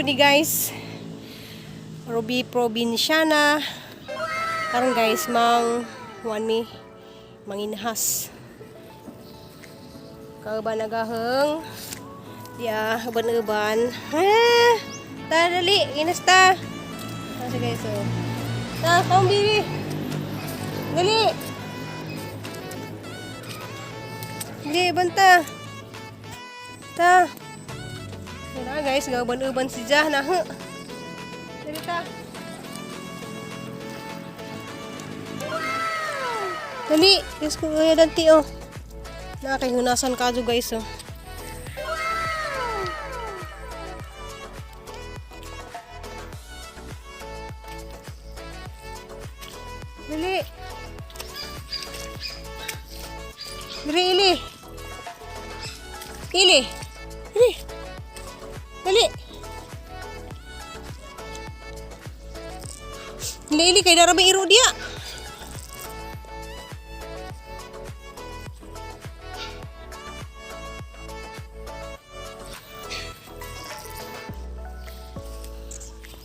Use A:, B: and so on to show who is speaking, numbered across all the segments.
A: po ni guys. Ruby Provinciana. Karon guys, manginhas. Kauban nagaheng. Dia uban-uban. Dali, inas ta. Kasi guys, oh. Ta, kom bibi. Dali. Dali, banta. Ta. Wala guys, uban-uban si Jah na. Dali ta. Dali, guys ko kaya danti oh. Nakahihunasan ka jo guys oh. Dali. Dali, Ili. Ili. Dali. Dali. Dali, Ili. Kaya naramay iro dia.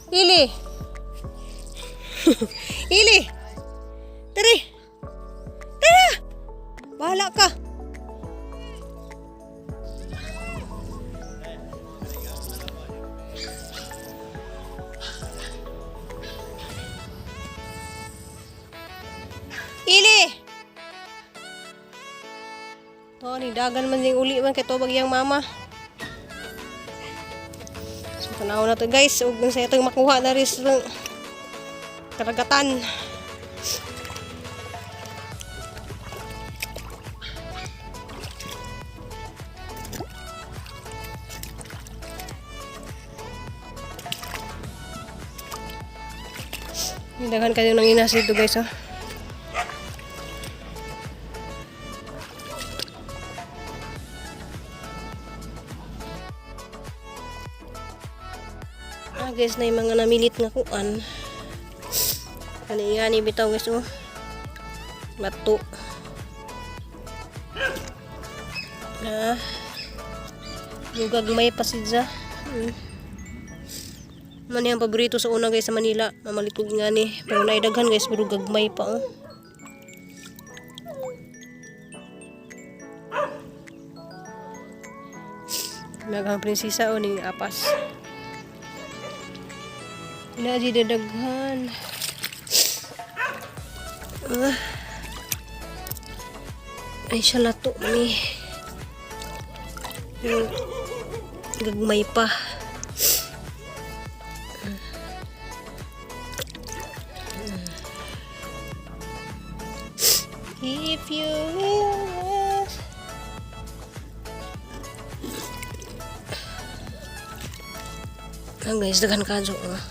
A: Ili. Ili. Tari. Tara. Bahala ka. Ili. To ni dagan man ding uli man kay tubag yang mama. So tanaw na to guys, ug sa itong makuha na ris karagatan. Daghan kayo nang inas dito guys oh. Guys, na yung mga namilit nga kuan. Kani bitaw guys oh. Bato. Yung gagmay pa sidya. Man yung paborito sa una guys sa Manila. Mamalitog nga ni. Pero naidaghan guys, pero gagmay pa oh. Nagang prinsesa o ning apas. Inaji dadaghan. Ay siya lato ni. Gagmay pa. If you will. Guys, daghan kadyo oh.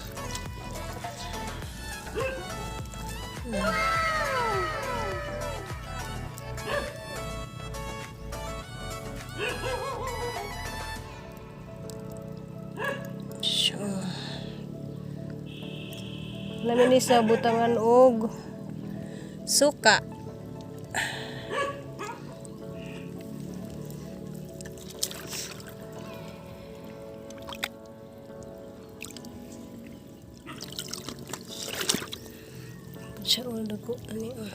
A: Namin sa butangan og suka. Siya o dago ani oh.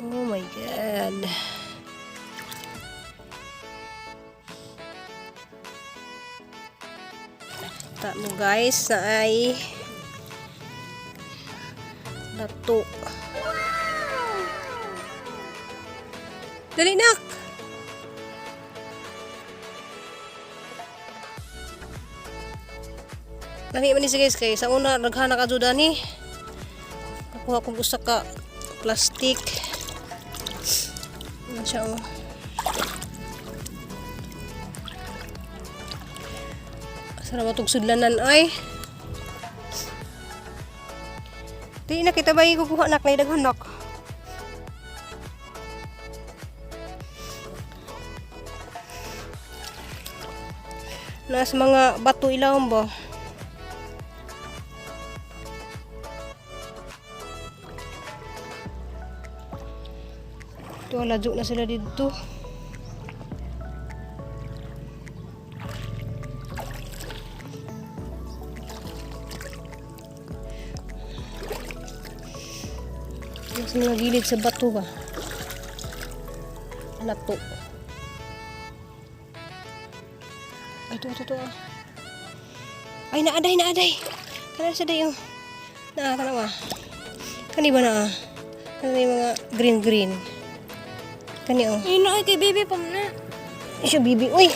A: Oh my god. Tak mo guys na ay lato. Dali nak. Lami man ni guys kay sa una naghana ka jud ani. Nakuha kong usa ka plastic. Ano siya oh. Sana matug sudlanan ay. Di na kita bayi kukuha nak na daghan nak. Nas mga bato ilawom ba? Ito, lajo na sila dito. Mas nagilid sa bato ba? Lato. Ito. Ay, naaday. Kana sa dayo. Kana ba? Kani ba na? Kani mga green. Kani oh.
B: Ay, no, kay baby pa na.
A: Siya bibi. Uy!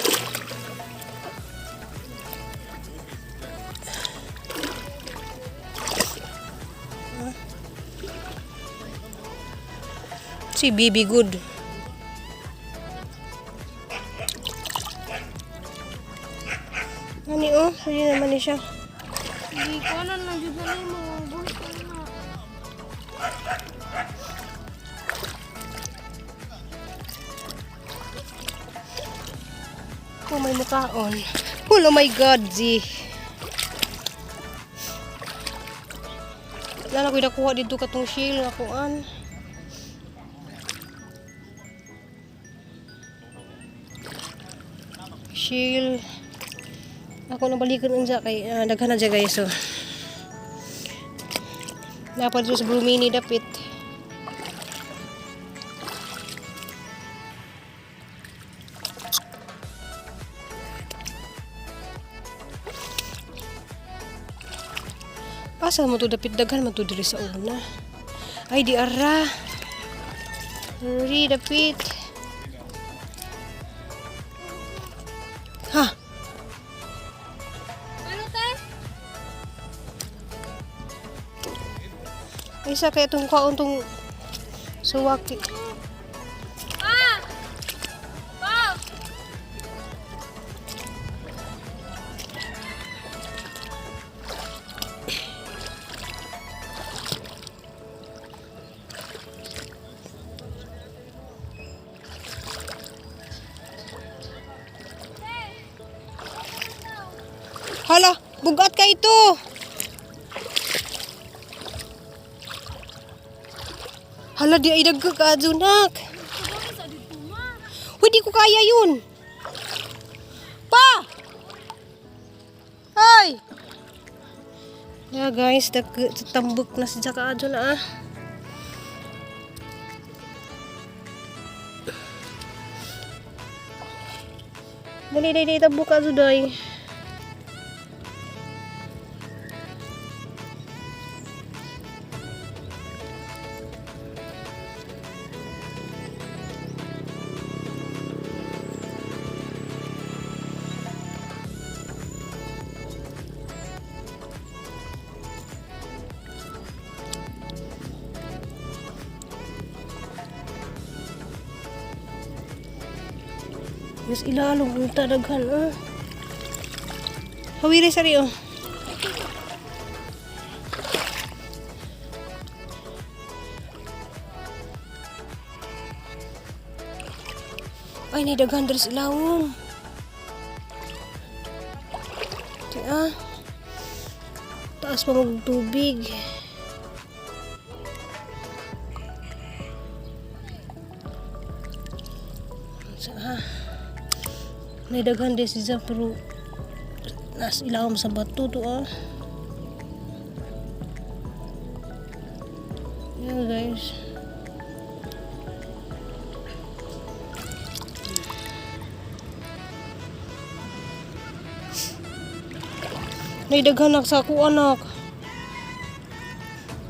A: Si Bibi good. Ani oh, hindi naman ni siya.
B: Hindi ko na dyan na mo. Buhay ka na.
A: Oh, may mukhaon. Oh my God, Z. Lala ko nakuha dito katong shield na kuan. Shield. Ako na balikan unsa kay daghan na dya guys. So. Dapat sa Brumini dapit. Asa mo to dapit daghan man to diri sa una. Ay di ara. Diri dapit. Ha.
B: Ano te?
A: Isa kaya itong kaon tong suwaki.
B: Pa! Pa!
A: Hala, bugat ka ito. Hala, di ay dagka adunak.
B: Sabay sa dito ma.
A: Uy, di ko kaya yun. Pa! Ay! Yeah guys, tambok na si Jaka Adjo na ah. Dali, tambok ka Adjo day. Mas ilalong ang tadaghan ah. Hawiri sari oh. Ay, nidaghan dari ilawom. Di ah. Taas pa mag tubig. Sa nidaghan din siya pero nas ilawom sa bato to ah. Yeah guys. Nidaghan nak sa ako anak.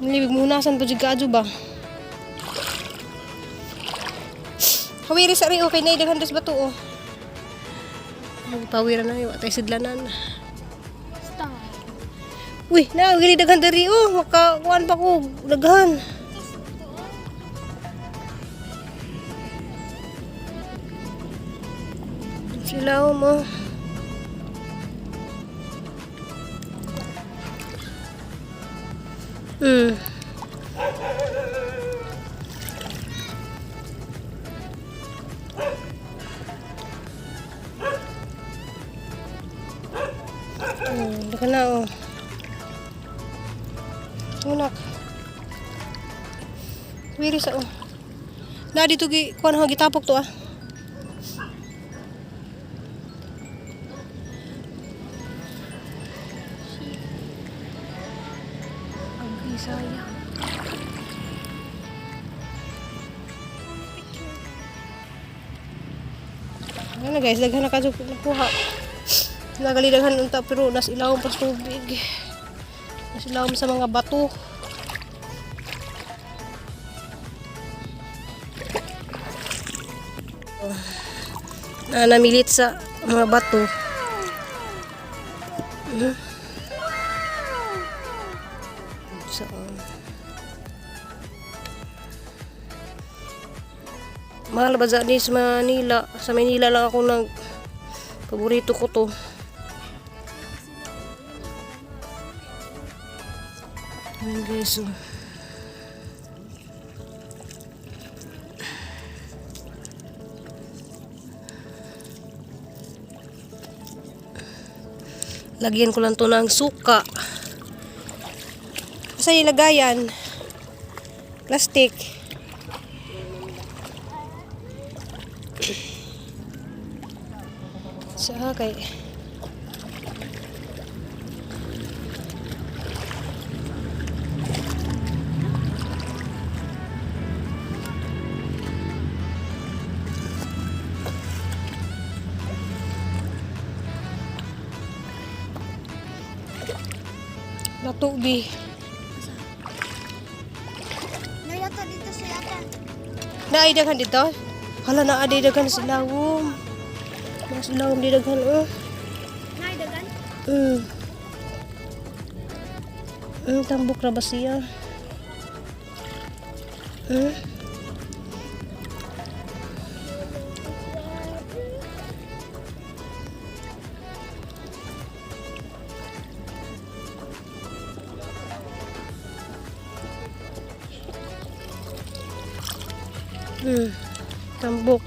A: Nilibig muhunasan pa dyan kaadyo ba? Hawiri sa rin okay nidaghan des bato oh. Magpawiran na yung atay sidlanan.
B: Stop.
A: Uy, gini daghan dari oh. Makakuan pa ko. Daghan. Sila mo. Daghan na oh. Unak. Wiri sa oh. Na dito kuan ha gitapok to ah.
B: Ang saya.
A: Ano guys, daghan na kadto nakuha. Nagali daghan unta pero nas ilawom pa sa tubig. Nas ilawom sa mga bato. Namilit sa mga bato. So, mahal ba ni sa Manila? Sa Manila lang ako paborito ko to. Ayan guys, oh. Lagyan ko lang to ng suka. Sa ilagayan, plastic. Sa kay natubi.
B: Nayata dito sa yata.
A: Naaidagan dito? Hala na daghan sa lawom. Mas lawom di daghan oh.
B: Naidagan?
A: Tambok ra ba siya? Tambok.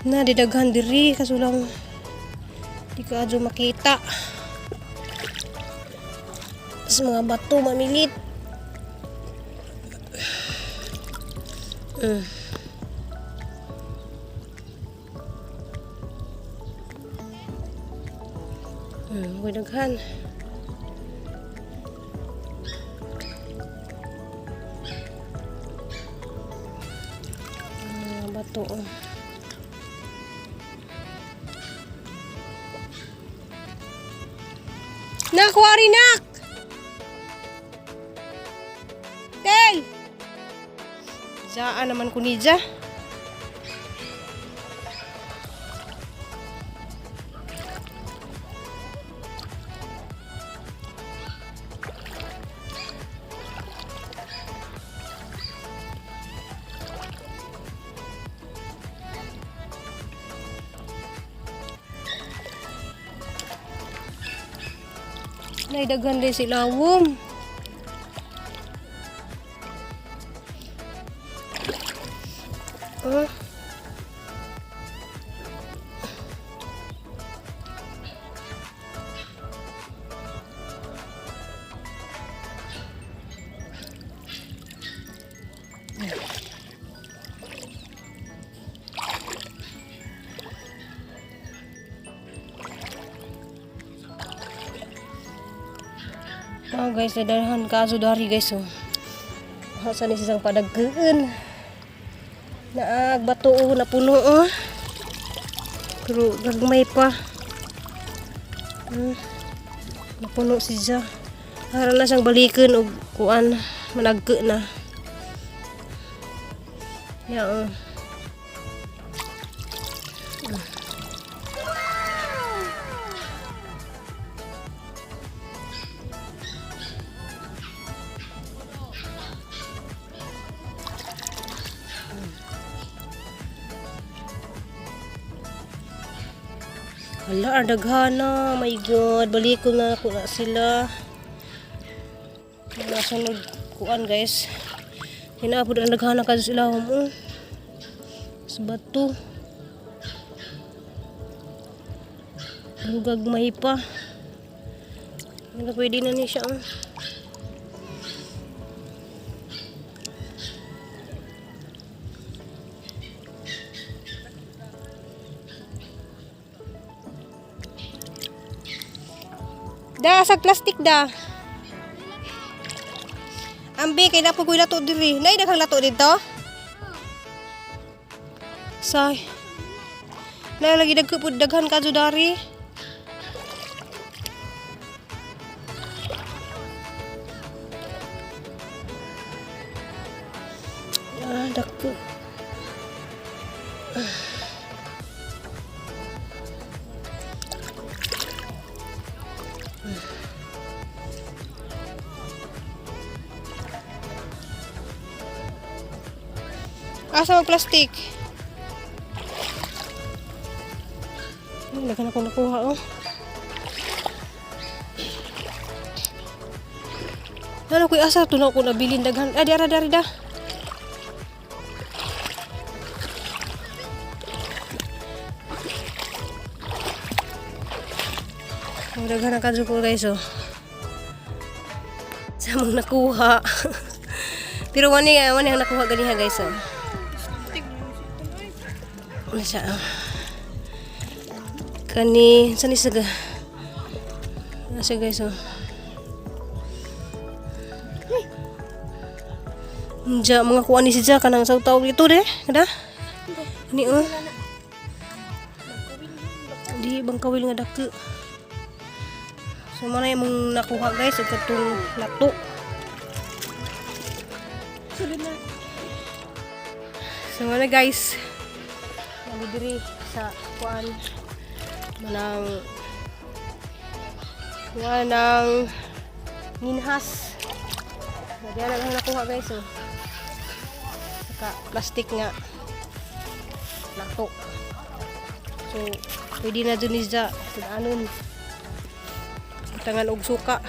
A: Na didaghan diri kasulang di ka adyo makita. Sa mga bato mamilit. Huwag daghan. Bato. Nakuwari nak! Tel! Saan naman ko nidya? Naidaghan din si lawom. Oh guys, dadahan kaso dari guys oh. Hasa ni sisang padagkeun. Naag bato na puno oh. Pero gagmay pa. Napuno siya. Para na siyang balikan og kuan managke na. Ya oh. Hala, daghana. My God. Balik ko na ako na sila. Nasunod kuan guys. Hinaapod ang daghana ka sila mo. Sa bato. Lugag may pa. Hindi pwede na ni siya. Da, sa plastic da. Ambi, kay napo ko'y lato diri. Nay, daghang lato dito? Say. Nay, lagi daghan ka dari. Ah, dako. Asa mag plastic? Lagyan ako nakuha oh. Ano ko'y asa? Ito na ako nabilin daghan. Ah, dari da. Daghan ang kadyo ko guys oh. Sa mong nakuha. Pero wani ang nakuha ganiha guys oh. Ano siya oh. Kani, saan isaga? Ano siya guys oh. Diya, mga kuha ni siya kanang sa tawag ito de. Kada? Ni oh. Di bangkawil nga dako. So mana yung mong nakuha guys, ug katong lato. So mana guys, nalidiri sa kuan manang minhas. Diyan lang nakuha guys oh. Saka plastic nga lato. So pwede na dun isa sa anon. Tangan og suka.